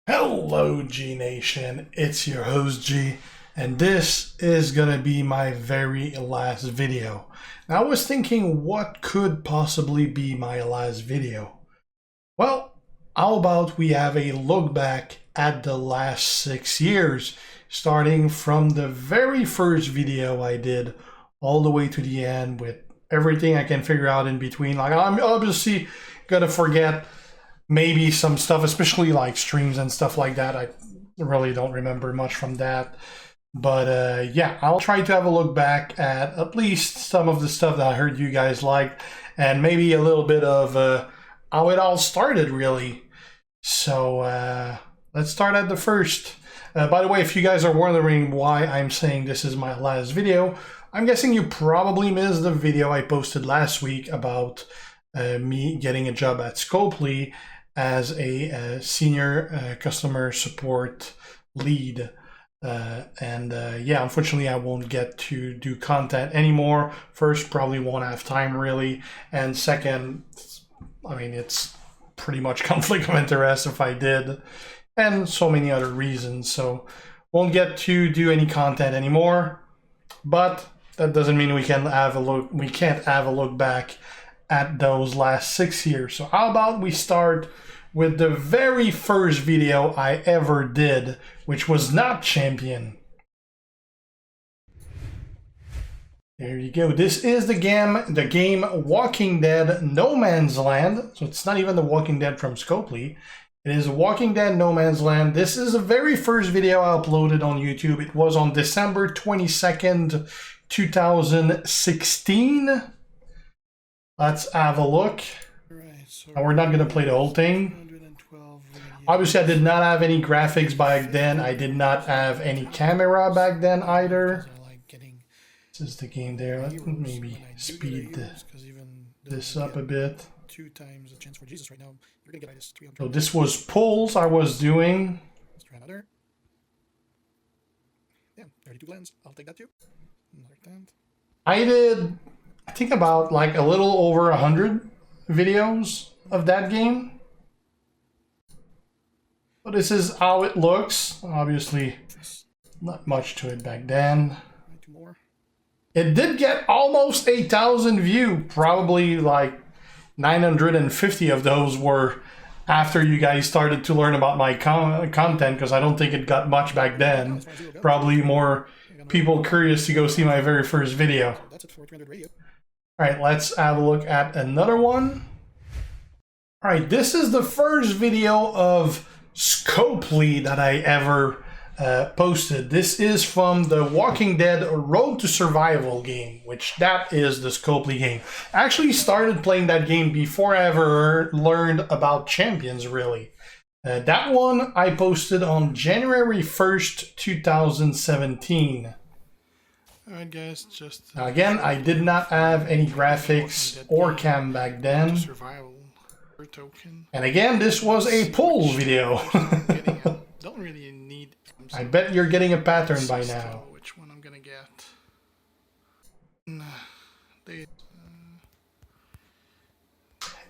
Hello G Nation, it's your host G, and this is gonna be my very last video. Now I was thinking, what could possibly be my last video? Well, how about we have a look back at the last 6 years, starting from the very first video I did all the way to the end with everything I can figure out in between. Like, I'm obviously gonna forget maybe some stuff, especially like streams and stuff like that. I really don't remember much from that. But yeah, I'll try to have a look back at least some of the stuff that I heard you guys liked, and maybe a little bit of how it all started, really. So let's start at the first. By the way, if you guys are wondering why I'm saying this is my last video, I'm guessing you probably missed the video I posted last week about me getting a job at Scopely as a senior customer support lead. Yeah, unfortunately I won't get to do content anymore. First, probably won't have time really, and second, I mean, it's pretty much conflict of interest if I did, and so many other reasons, so won't get to do any content anymore. But that doesn't mean we can't have a look back at those last 6 years. So how about we start with the very first video I ever did, which was not Champion. There you go. This is the game Walking Dead No Man's Land. So it's not even the Walking Dead from Scopely. It is Walking Dead No Man's Land. This is the very first video I uploaded on YouTube. It was on December 22nd, 2016. Let's have a look. And we're not going to play the whole thing. Obviously, I did not have any graphics back then. I did not have any camera back then either. This is the game there. Let me maybe speed this up a bit. So this was pulls I was doing. Let's try another. Yeah, 32 blends. I'll take that too. I did, I think, about like a little over 100 videos of that game. So this is how it looks. Obviously, not much to it back then. It did get almost 8,000 views. Probably like 950 of those were after you guys started to learn about my content, because I don't think it got much back then. Probably more people curious to go see my very first video. Alright, let's have a look at another one. Alright, this is the first video of Scopely that I ever posted. This is from the Walking Dead Road to Survival game, which that is the Scopely game. I actually started playing that game before I ever learned about Champions, really. That one I posted on January 1st, 2017. Alright guys, just... Now again, I did not have any graphics or cam back then. And again, this was a pull video. Don't really need... I bet you're getting a pattern by now. Which one I'm gonna get?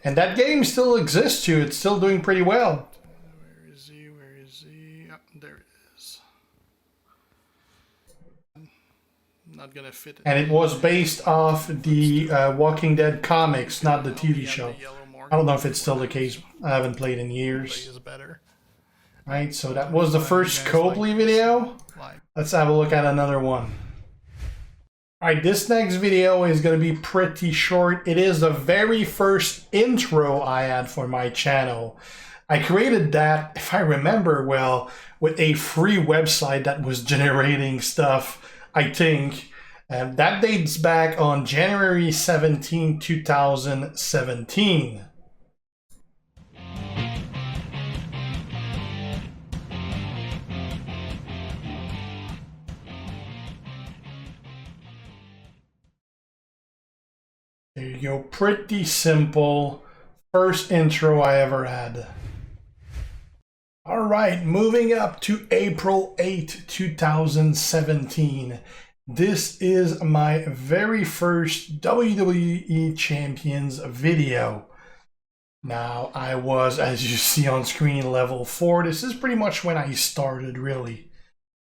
And that game still exists too. It's still doing pretty well. Where is he? Where is he? Oh, there it is. Not gonna fit it. And it was based off the Walking Dead comics, not the TV show. I don't know if it's still the case. I haven't played in years. Right, so that was the first Scopely video. Let's have a look at another one. Alright, this next video is going to be pretty short. It is the very first intro I had for my channel. I created that, if I remember well, with a free website that was generating stuff, I think. And that dates back on January 17, 2017. There you go, pretty simple. First intro I ever had. Alright, moving up to April 8, 2017. This is my very first WWE Champions video. Now, I was, as you see on screen, level 4. This is pretty much when I started, really.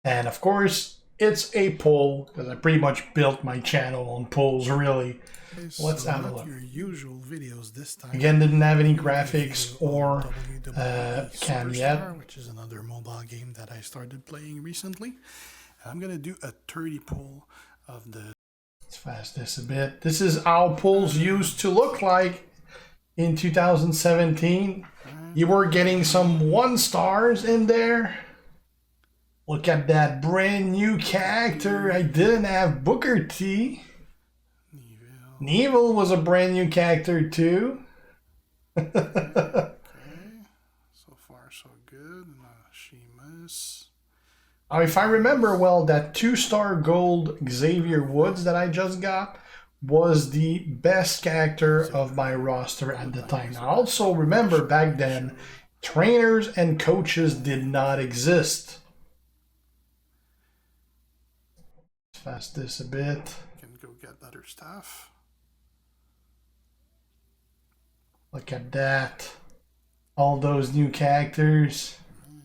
And of course, it's a poll, because I pretty much built my channel on polls, really. Okay, Let's so have a not look. your usual videos this time. Again, didn't have any graphics or WWE cam Superstar, yet. which is another mobile game that I started playing recently. I'm gonna do a 30 poll of the. Let's fast this a bit. This is how polls used to look like in 2017. You were getting some 1 stars in there. Look at that brand new character. I didn't have Booker T. Neville was a brand new character too. Okay, so far so good. Sheamus. Now, if I remember well, that 2-star gold Xavier Woods that I just got was the best character of my roster at the time. I also remember back then, trainers and coaches did not exist. Let's fast this a bit. Can go get better stuff. Look at that. All those new characters.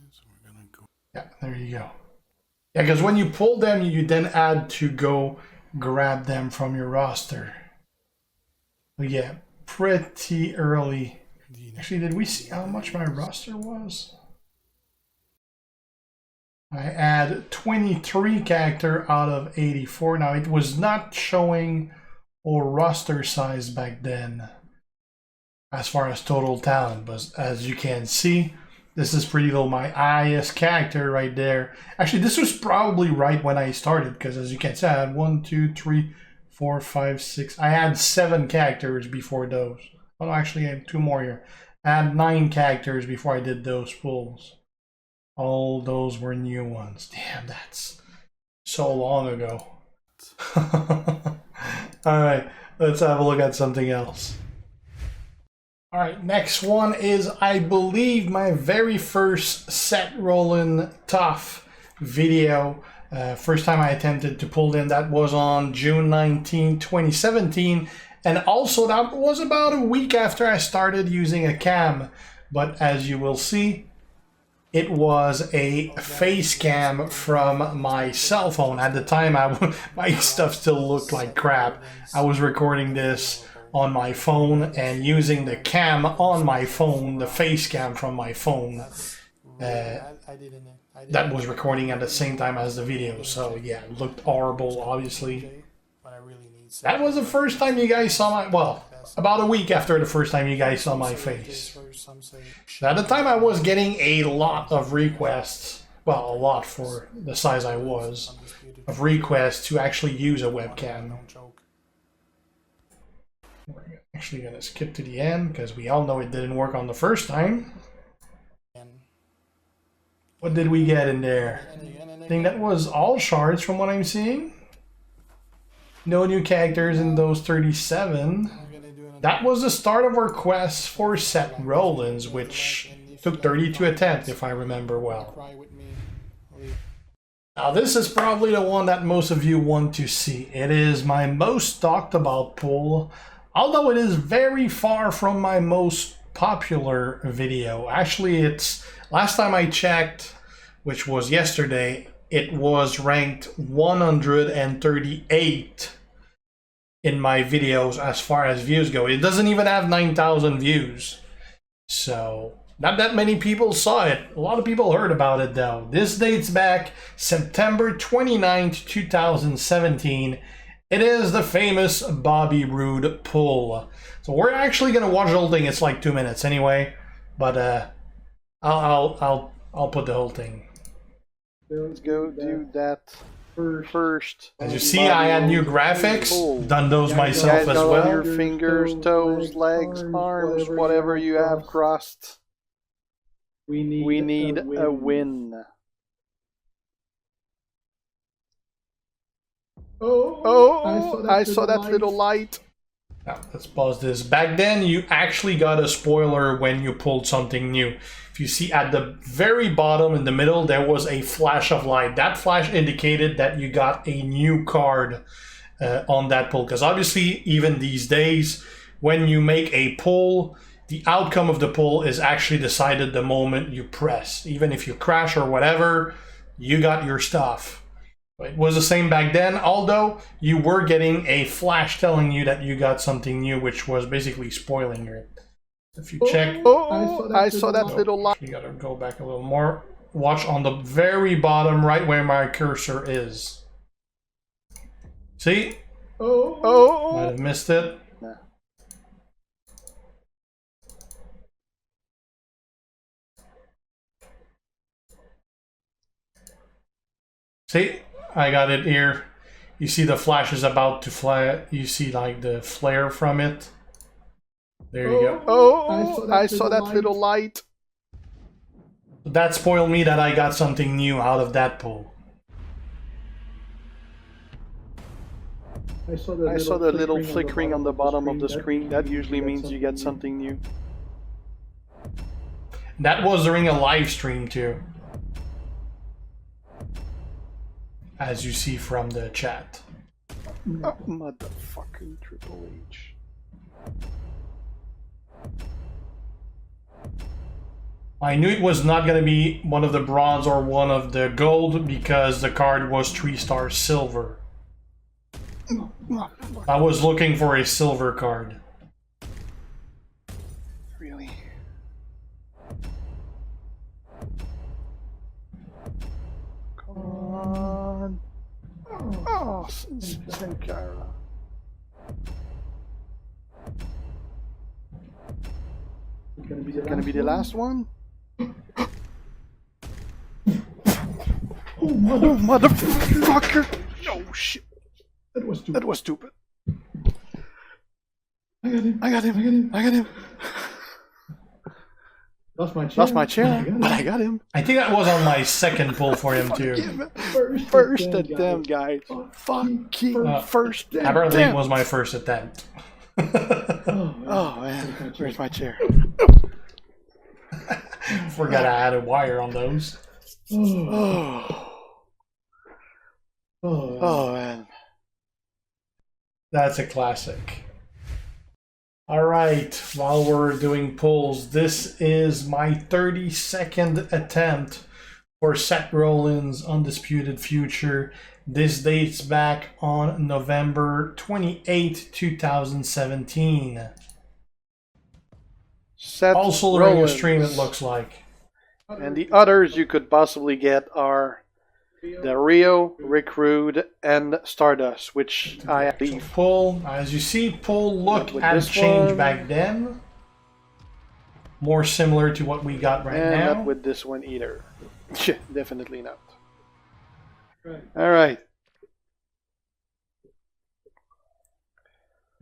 So we're gonna go. Yeah, there you go. Yeah, because when you pull them, you then had to go grab them from your roster. But yeah, pretty early. Actually, did we see how much my roster was? I had 23 character out of 84. Now, it was not showing our roster size back then as far as total talent, but as you can see, this is pretty low. My highest character right there. Actually, this was probably right when I started, because as you can see, I had 1, 2, 3, 4, 5, 6. I had 7 characters before those. Oh, no, actually, I had 2 more here. I had 9 characters before I did those pulls. All those were new ones. Damn, that's so long ago. Alright, let's have a look at something else. Alright, next one is, I believe, my very first Seth Rollins Tough video. First time I attempted to pull them, that was on June 19, 2017. And also that was about a week after I started using a cam. But as you will see, it was a face cam from my cell phone. At the time, my stuff still looked like crap. I was recording this on my phone and using the cam on my phone, the face cam from my phone, that was recording at the same time as the video. So yeah, it looked horrible, obviously. That was the first time you guys saw my, well, about a week after the first time you guys saw my face. At the time I was getting a lot of requests, well, a lot for the size I was, of requests to actually use a webcam. We're actually going to skip to the end because we all know it didn't work on the first time. What did we get in there? I think that was all shards from what I'm seeing. No new characters in those 37. That was the start of our quest for Seth Rollins, which took 32 attempts if I remember well. Now this is probably the one that most of you want to see. It is my most talked about pull, although it is very far from my most popular video. Actually, it's, last time I checked, which was yesterday, it was ranked 138 in my videos as far as views go. It doesn't even have 9,000 views. So not that many people saw it. A lot of people heard about it though. This dates back September 29th, 2017. It is the famous Bobby Roode pull. So we're actually gonna watch the whole thing. It's like 2 minutes anyway, but I'll put the whole thing. Let's go do that first. As you see, I had new graphics, done those myself as All well. your fingers, toes, legs, arms, whatever you have crossed. We need a win. Oh, I saw that little light. Now, let's pause this. Back then, you actually got a spoiler when you pulled something new. If you see at the very bottom in the middle, there was a flash of light. That flash indicated that you got a new card on that pull. Because obviously, even these days, when you make a pull, the outcome of the pull is actually decided the moment you press. Even if you crash or whatever, you got your stuff. It was the same back then, although you were getting a flash telling you that you got something new, which was basically spoiling it. If you check... I saw that little light. You gotta go back a little more. Watch on the very bottom right where my cursor is. See? Might have missed it. See? I got it here. You see the flash is about to fly. You see like the flare from it. There you go. I saw that little light. That spoiled me that I got something new out of that pull. I saw the little flickering on the bottom of the screen. That usually means you get something new. That was during a live stream too. As you see from the chat. Motherfucking Triple H. I knew it was not going to be one of the bronze or one of the gold because the card was 3-star silver. I was looking for a silver card. Really? Come on. Oh, Sankara. Gonna be the last one? Oh, motherfucker! Oh, shit. That was stupid. I got him. Lost my chair, but I got him. I think that was on my second pull for him too. First attempt, guys. Fucking first attempt. Apparently it was my first attempt. Oh man, where's my chair? Forgot I had a wire on those. Oh man. That's a classic. Alright, while we're doing pulls, this is my 32nd attempt for Seth Rollins' Undisputed Future. This dates back on November 28, 2017. Seth Also during a Rollins. stream, it looks like. And the others you could possibly get are the Rio, Rick Rude, and Stardust, which I believe. Pull, as you see, pull look has changed back then. More similar to what we got right now. Not with this one either. Definitely not. Alright.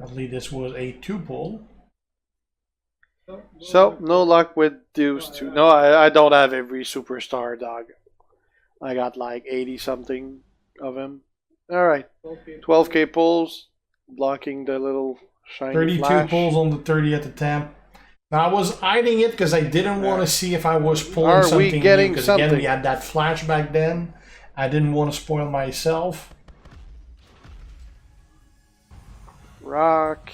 I believe this was a 2-pull. So, no luck with those two. No, I don't have every superstar, dog. I got like 80 something of them. Alright. 12k pulls. Blocking the little shiny 32 flash. pulls on the 30th attempt. Now, I was hiding it because I didn't want to see if I was pulling Are something we getting new. Because something? again, we had that flash back then. I didn't want to spoil myself. Rock.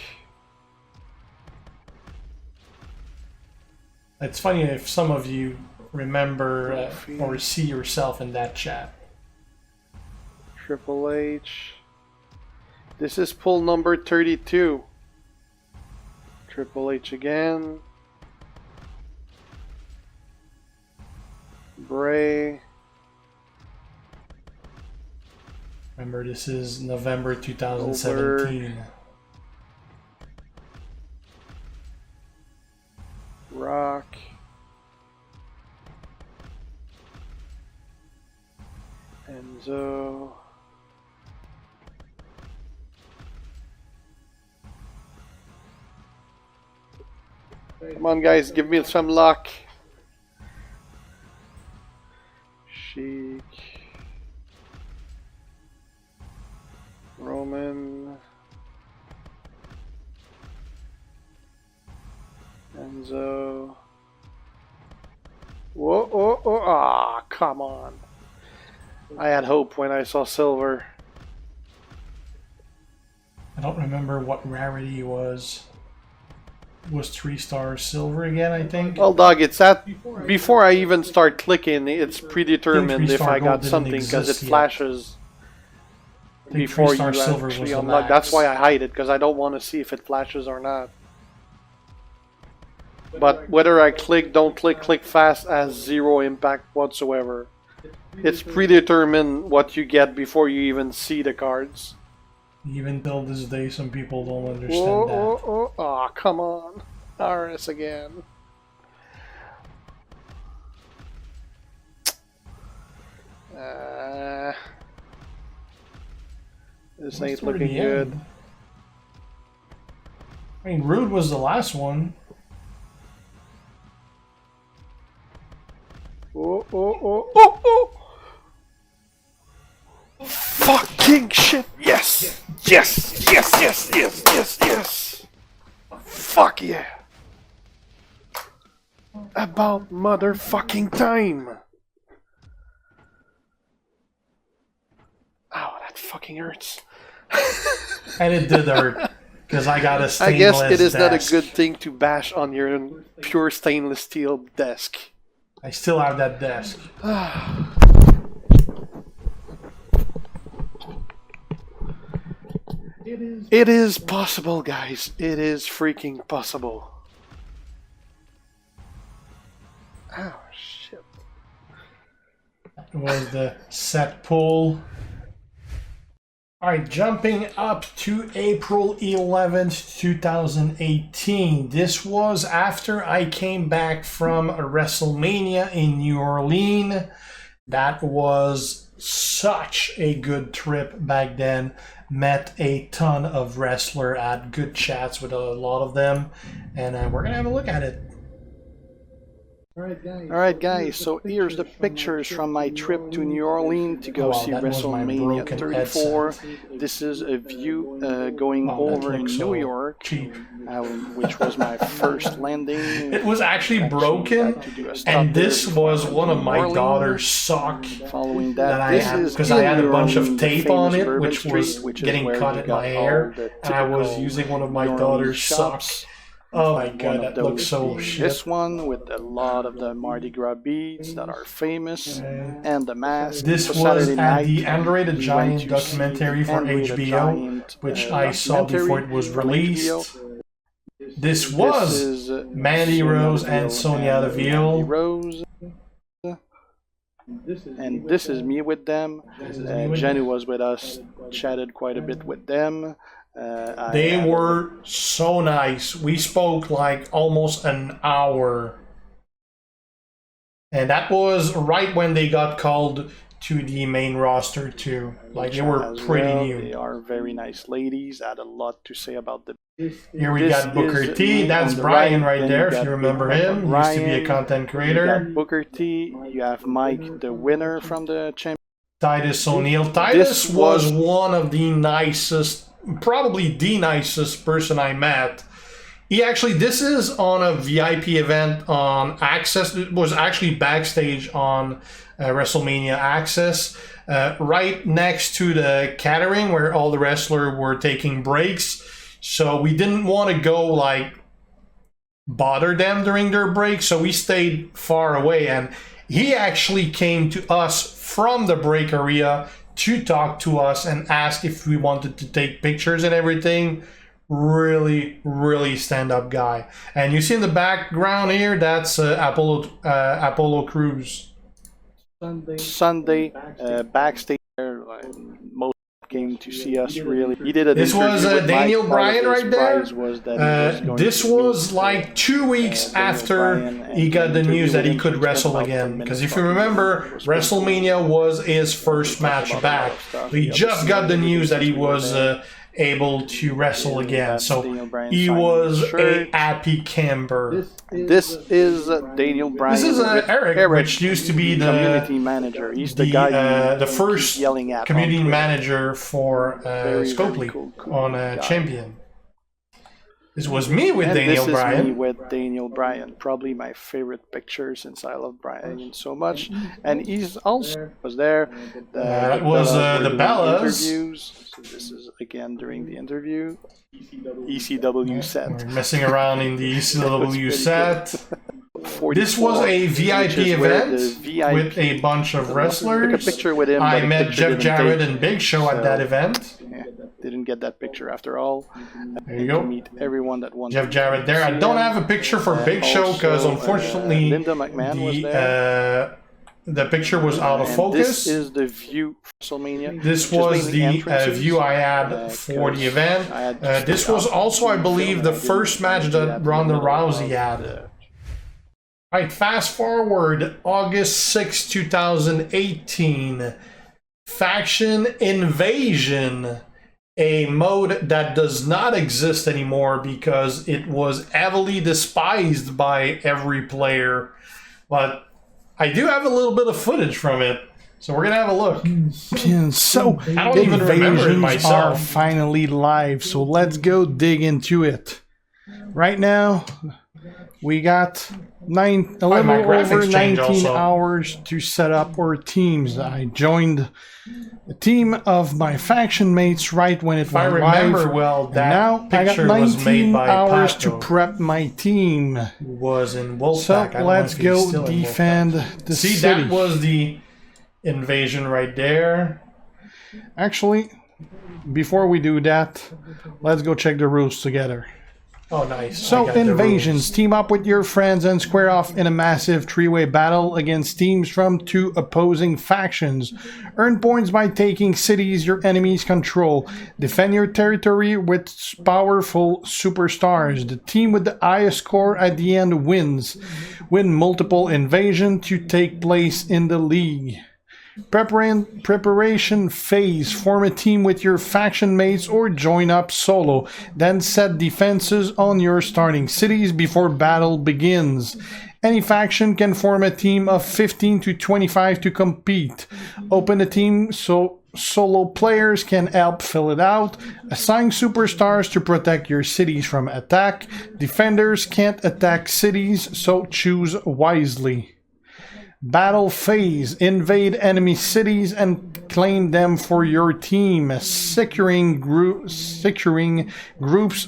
It's funny if some of you remember or see yourself in that chat. Triple H. This is pull number 32. Triple H again. Bray. Remember, this is November 2017. Rock. Enzo. Come on, guys, give me some luck. Sheik. Roman. Enzo. Whoa, oh, oh, ah, come on. I had hope when I saw silver. I don't remember what rarity was. was 3-star silver again, I think. Well, dog, it's at before I even start clicking. It's predetermined if I got something because it flashes before you actually unlock. That's why I hide it, because I don't want to see if it flashes or not. But whether I click, don't click, click fast has zero impact whatsoever. It's predetermined what you get before you even see the cards. Even till this day, some people don't understand that. Oh, come on. RS again. This ain't looking good. I mean, Rude was the last one. Oh. Fucking shit. Yes. Yes. Fuck yeah. About motherfucking time. Ow, that fucking hurts. And it did hurt, because I got a stainless I guess it is desk. not a good thing to bash on your pure stainless steel desk. I still have that desk. It is possible, guys. It is freaking possible. Oh, shit. That was the set pull. Alright, jumping up to April 11th, 2018. This was after I came back from a WrestleMania in New Orleans. That was such a good trip back then. Met a ton of wrestlers, had good chats with a lot of them. And we're going to have a look at it. Alright guys, so here's the pictures from my trip to New Orleans to go see WrestleMania 34. This is a view going over in New York, which was my first landing. It was actually broken, and this was one of my daughter's sock Following that, I had, because I had a bunch of tape on it, which was getting cut in my hair, and I was using one of my daughter's socks. Oh my god, that looks so shit. This one with a lot of the Mardi Gras beads that are famous, and the mask. This was at the Andre the Giant documentary for HBO, which I saw before it was released. This was Mandy Rose and Sonya Deville. And this is me with them. Jenny was with us, chatted quite a bit with them. They were so nice. We spoke like almost an hour. And that was right when they got called to the main roster too. Like, they were pretty new. They are very nice ladies. Had a lot to say about the. Here we got Booker T. That's Brian right there, if you remember him. He used to be a content creator. You got Booker T. You have Mike, the winner from the champion. Titus O'Neil. Titus was one of the nicest, probably the nicest person I met. He actually, this is on a VIP event on Access. It was actually backstage on WrestleMania Access, right next to the catering where all the wrestlers were taking breaks. So we didn't want to go like bother them during their break, so we stayed far away, and he actually came to us from the break area to talk to us and ask if we wanted to take pictures and everything. Really, really stand-up guy. And you see in the background here, that's Apollo Crews. Sunday backstage. Most came to see us. Really, he did a. This was Daniel Bryan right there. This was like 2 weeks after he got the news that he could wrestle again. Because if you remember, WrestleMania was his first match back. He just got the news that he was able to wrestle again. So he was a happy camper. This is Daniel Bryan. This is Eric, which used to be the community manager. He's the guy the first yelling at community manager for Scopely on Champion. This was me with Daniel Bryan. This is me with Daniel Bryan. Probably my favorite picture, since I love Bryan so much. And he's also was there. That was the Bellas. Interviews. So this is a again during the interview. ECW set. We're messing around in the ECW set. 44, This was a VIP which is where event the VIP with a bunch of wrestlers. Took a picture with him. I but the met picture Jeff didn't Jarrett take, and Big Show at that event. Yeah, didn't get that picture after all. There you go. Meet everyone that wants. Jeff Jarrett there. I don't have a picture for Big Show because unfortunately Linda McMahon was there. The picture was out of And focus. This is the view for WrestleMania. This Just was mainly the entrances, view I had for the event. I had This was also, I believe, the first match that Ronda Rousey had. Alright, fast forward, August 6, 2018. Faction Invasion. A mode that does not exist anymore because it was heavily despised by every player. But I do have a little bit of footage from it, so we're gonna have a look. And so I don't even remember it invasions are myself. finally live, so let's go dig into it. Right now, we got a little my over graphics change 19 also. hours to set up our teams. I joined a team of my faction mates right when it If I went remember live. well, And that now I got picture was made 19 by hours Pato, to prep my team. who was in Wolfpack. So I don't know let's if he's go still in defend Wolfpack. the See, city. that was the invasion right there. Actually, before we do that, let's go check the rules together. Oh, nice. I So, got the invasions. rules. Team up with your friends and square off in a massive three-way battle against teams from two opposing factions. Earn points by taking cities your enemies control. Defend your territory with powerful superstars. The team with the highest score at the end wins. Win multiple invasions to take place in the league. Preparation phase. Form a team with your faction mates or join up solo. Then set defenses on your starting cities before battle begins. Any faction can form a team of 15 to 25 to compete. Open a team so solo players can help fill it out. Assign superstars to protect your cities from attack. Defenders can't attack cities, so choose wisely. Battle phase. Invade enemy cities and claim them for your team. Securing groups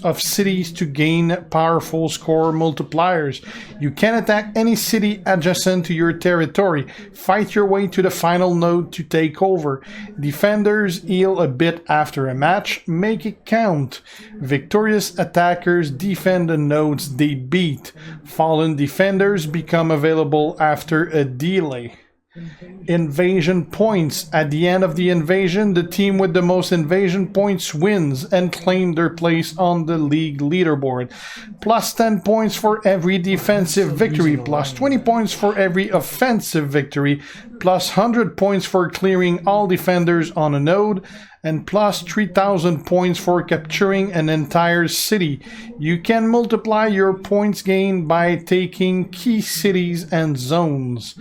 of cities to gain powerful score multipliers. You can attack any city adjacent to your territory. Fight your way to the final node to take over. Defenders heal a bit after a match. Make it count. Victorious attackers defend the nodes they beat. Fallen defenders become available after a delay. Invasion points. At the end of the invasion, the team with the most invasion points wins and claim their place on the league leaderboard. Plus 10 points for every defensive victory, plus 20 points for every offensive victory, plus 100 points for clearing all defenders on a node, and plus 3,000 points for capturing an entire city. You can multiply your points gained by taking key cities and zones.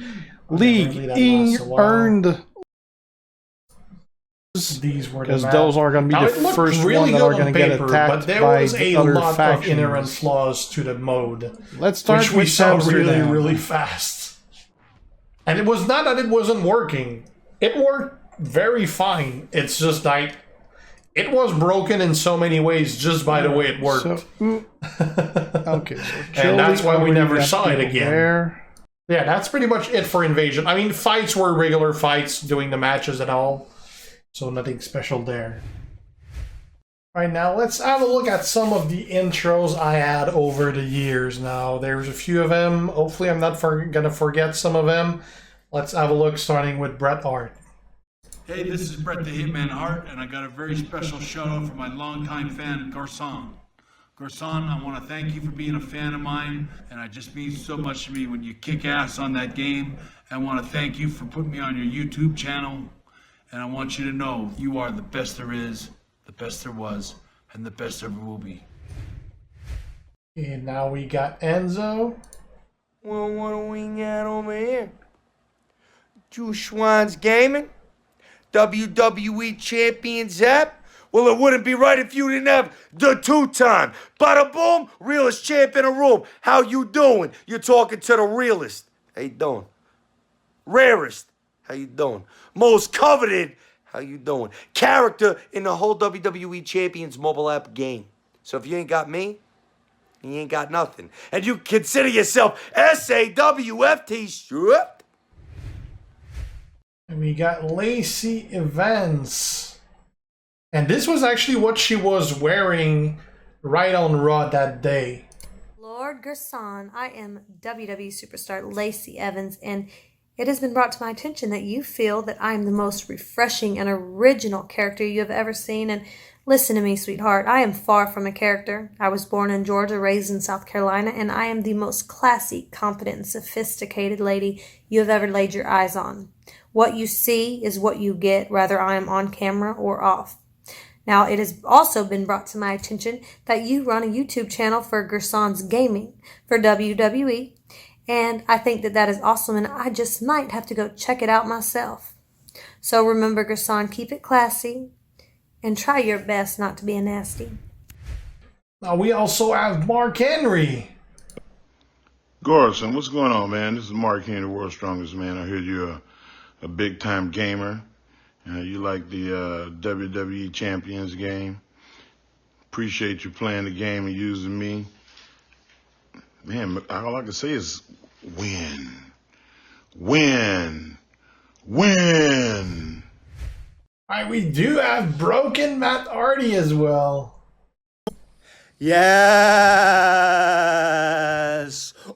League earned. These were Because those are going to be the first one that are going to get attacked but there by was a the other lot of inherent factions. flaws to the mode, Let's start which we with saw really, Amsterdam. really fast. And it was not that it wasn't working; it worked very fine. It's just like it was broken in so many ways just by the way it worked. So, okay, so And that's why we Chile, never got saw it people again. there. Yeah, that's pretty much it for Invasion. I mean, fights were regular fights, doing the matches and all. So nothing special there. Alright, now let's have a look at some of the intros I had over the years now. There's a few of them. Hopefully I'm not gonna forget some of them. Let's have a look, starting with Bret Hart. Hey, this is Bret the Hitman Hart, and I got a very special shout out for my longtime fan, Guersan. Guersan, I want to thank you for being a fan of mine, and it just means so much to me when you kick ass on that game. I want to thank you for putting me on your YouTube channel, and I want you to know you are the best there is, the best there was, and the best there ever will be. And now we got Enzo. Well, what do we got over here? Two Schwans Gaming, WWE Champions app. Well, it wouldn't be right if you didn't have the two-time. Bada boom, realest champ in the room. How you doing? You're talking to the realest. How you doing? Rarest. How you doing? Most coveted. How you doing? Character in the whole WWE Champions mobile app game. So if you ain't got me, you ain't got nothing. And you consider yourself SAWFT, sure? And we got Lacey Evans. And this was actually what she was wearing right on Raw that day. Lord Guersan, I am WWE superstar Lacey Evans, and it has been brought to my attention that you feel that I am the most refreshing and original character you have ever seen. And listen to me, sweetheart, I am far from a character. I was born in Georgia, raised in South Carolina, and I am the most classy, confident, and sophisticated lady you have ever laid your eyes on. What you see is what you get, whether I am on camera or off. Now, it has also been brought to my attention that you run a YouTube channel for Guersans Gaming for WWE, and I think that that is awesome, and I just might have to go check it out myself. So remember, Guersan, keep it classy, and try your best not to be a nasty. Now we also have Mark Henry. Guersan, what's going on, man? This is Mark Henry, the world's strongest man. I heard you're a big-time gamer. You like the WWE Champions game. Appreciate you playing the game and using me. Man, all I can say is win. Win. Win. All right, we do have Broken Matt Hardy as well. Yes!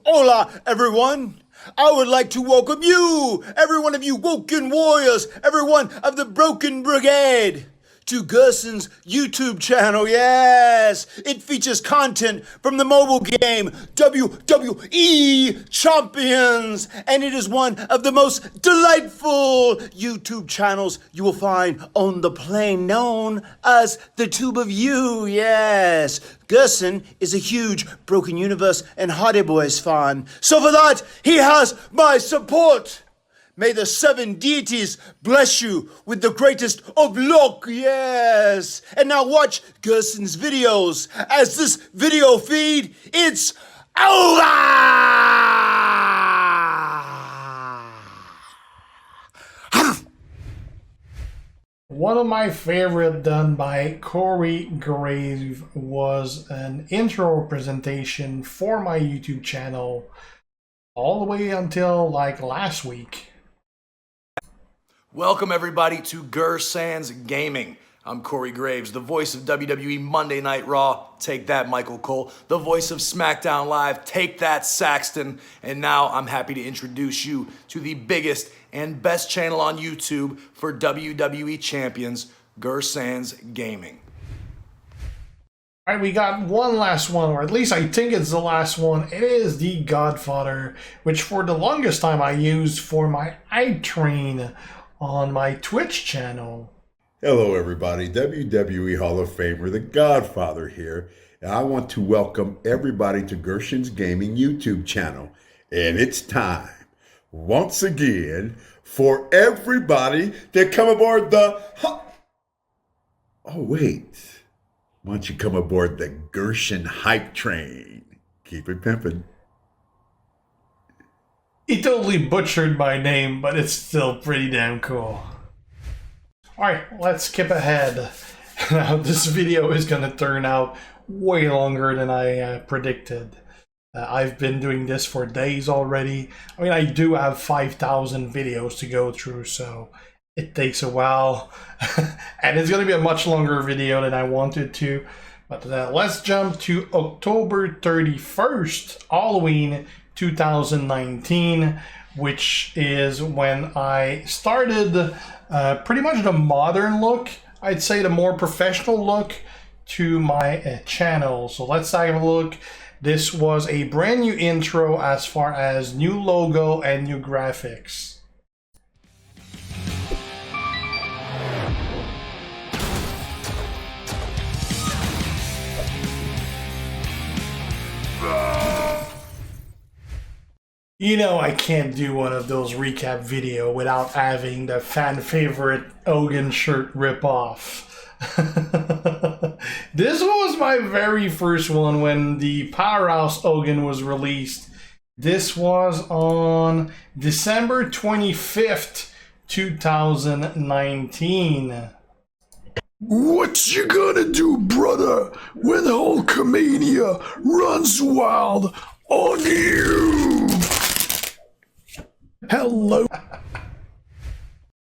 Hola, everyone! I would like to welcome you, every one of you woken warriors, every one of the Broken Brigade, to Guersans' YouTube channel. Yes! It features content from the mobile game WWE Champions, and it is one of the most delightful YouTube channels you will find on the plane known as the Tube of You. Yes! Guersan is a huge Broken Universe and Hardy Boys fan, so for that, he has my support. May the seven deities bless you with the greatest of luck, yes! And now watch Guersan's videos, as this video feed, it's over! One of my favorite done by Corey Graves was an intro presentation for my YouTube channel all the way until like last week. Welcome everybody to Guersans Gaming. I'm Corey Graves, the voice of WWE Monday Night Raw, take that Michael Cole, the voice of SmackDown Live, take that Saxton, and now I'm happy to introduce you to the biggest and best channel on YouTube for WWE Champions, Guersans Gaming. All right, we got one last one, or at least I think it's the last one. It is The Godfather, which for the longest time I used for my iTrain on my Twitch channel. Hello everybody, WWE Hall of Famer, The Godfather here, and I want to welcome everybody to Guersans Gaming YouTube channel. And it's time, once again, for everybody to come aboard the... Oh wait, why don't you come aboard the Guersan hype train? Keep it pimpin'. He totally butchered my name, but it's still pretty damn cool. Alright, let's skip ahead. Now, this video is going to turn out way longer than I predicted. I've been doing this for days already. I mean, I do have 5,000 videos to go through, so it takes a while. And it's going to be a much longer video than I wanted to. But let's jump to October 31st, Halloween 2019, which is when I started pretty much the modern look, I'd say the more professional look to my channel. So let's have a look. This was a brand new intro as far as new logo and new graphics. You know I can't do one of those recap video without having the fan favorite Hogan shirt ripoff. This was my very first one when the Powerhouse Hogan was released. This was on December 25th, 2019. What you gonna do, brother, when Hulkamania runs wild on you? Hello.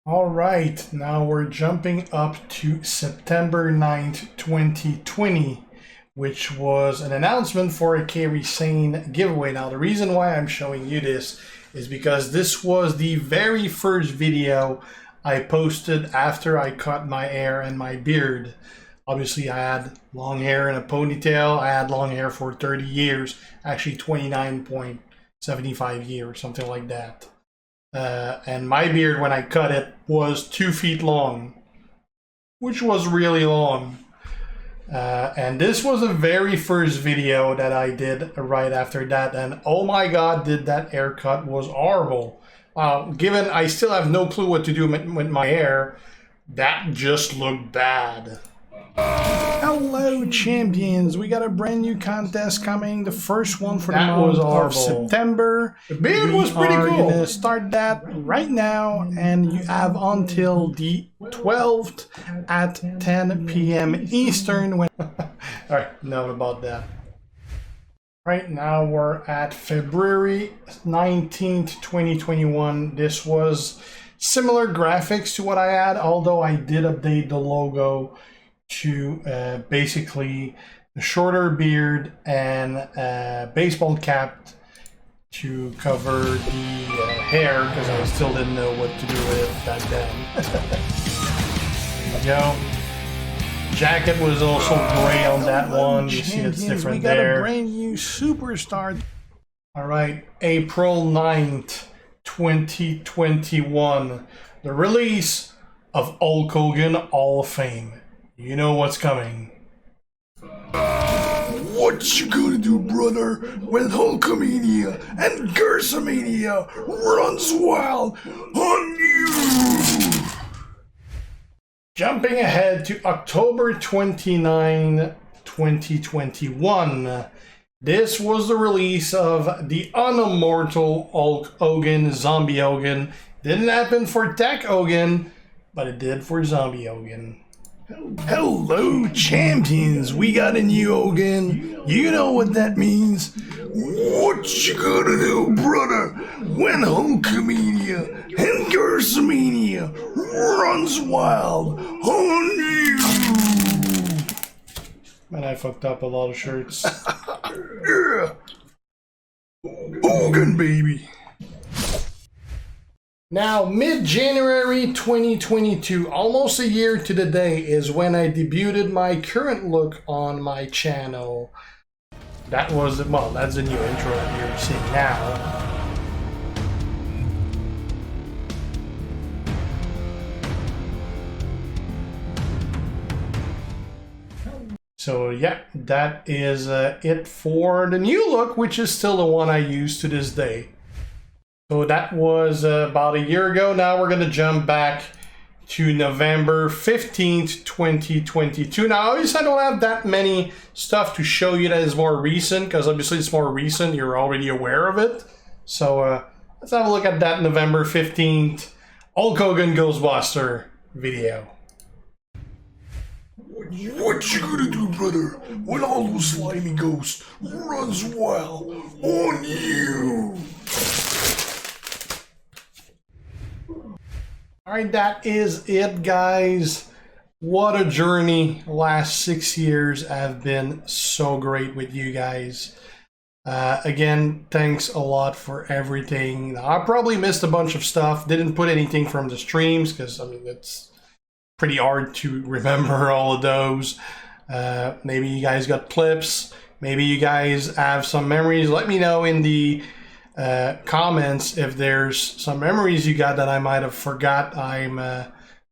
All right, now we're jumping up to September 9th, 2020, which was an announcement for a Guersan giveaway. Now, the reason why I'm showing you this is because this was the very first video I posted after I cut my hair and my beard. Obviously, I had long hair and a ponytail. I had long hair for 30 years, actually 29.75 years, something like that. And my beard, when I cut it, was 2 feet long, which was really long. And this was the very first video that I did right after that, and oh my god, did that haircut was horrible. Given I still have no clue what to do with my hair, that just looked bad. Hello, champions. We got a brand new contest coming. The first one for the That month was of horrible. September. The beard was pretty We are cool. gonna start that right now, and you have until the 12th at 10 p.m. Eastern. When Alright, enough about that. Right now we're at February 19th, 2021. This was similar graphics to what I had, although I did update the logo to basically a shorter beard and baseball cap to cover the hair, because I still didn't know what to do with it back then. There you go. Jacket was also gray on that one. You see it's different we got a there. brand new superstar. All right, April 9th, 2021. The release of Hulk Hogan Hall of Fame. You know what's coming. What you gonna do, brother, when Hulkamania and Guersamania runs wild on you? Jumping ahead to October 29, 2021. This was the release of the unimmortal Hulk Hogan, Zombie Hogan. Didn't happen for Tech Hogan, but it did for Zombie Hogan. Hello, champions. We got a new Hogan. You know what that means. What you gonna do, brother, when Hulkamania and Guersamania runs wild on you? Man, I fucked up a lot of shirts. Yeah. Hogan, baby. Now, mid-January 2022, almost a year to the day, is when I debuted my current look on my channel. That was, well, that's the new intro that you're seeing now. So yeah, that is it for the new look, which is still the one I use to this day. So that was about a year ago. Now we're going to jump back to November 15th, 2022. Now, obviously, I don't have that many stuff to show you that is more recent, because obviously it's more recent. You're already aware of it. So let's have a look at that November 15th Hulk Hogan Ghostbuster video. What you gonna do, brother, when all those slimy ghosts runs wild on you? Alright, that is it, guys. What a journey. The last 6 years have been so great with you guys. Again, thanks a lot for everything. I probably missed a bunch of stuff. Didn't put anything from the streams because, I mean, it's pretty hard to remember all of those. Maybe you guys got clips. Maybe you guys have some memories. Let me know in the comments if there's some memories you got that I might have forgot. I'm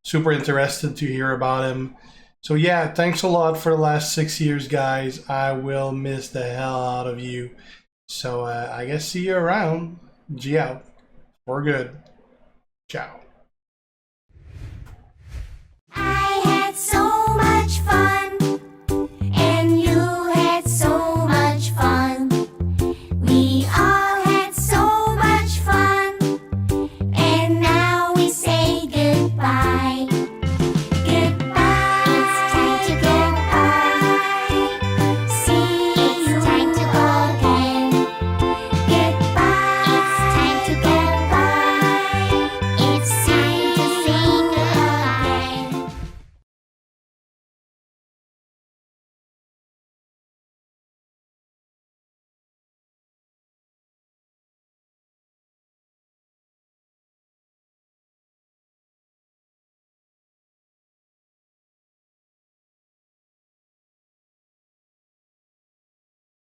super interested to hear about them. So yeah, thanks a lot for the last 6 years, guys. I will miss the hell out of you. So I guess see you around. G out. For good. Ciao.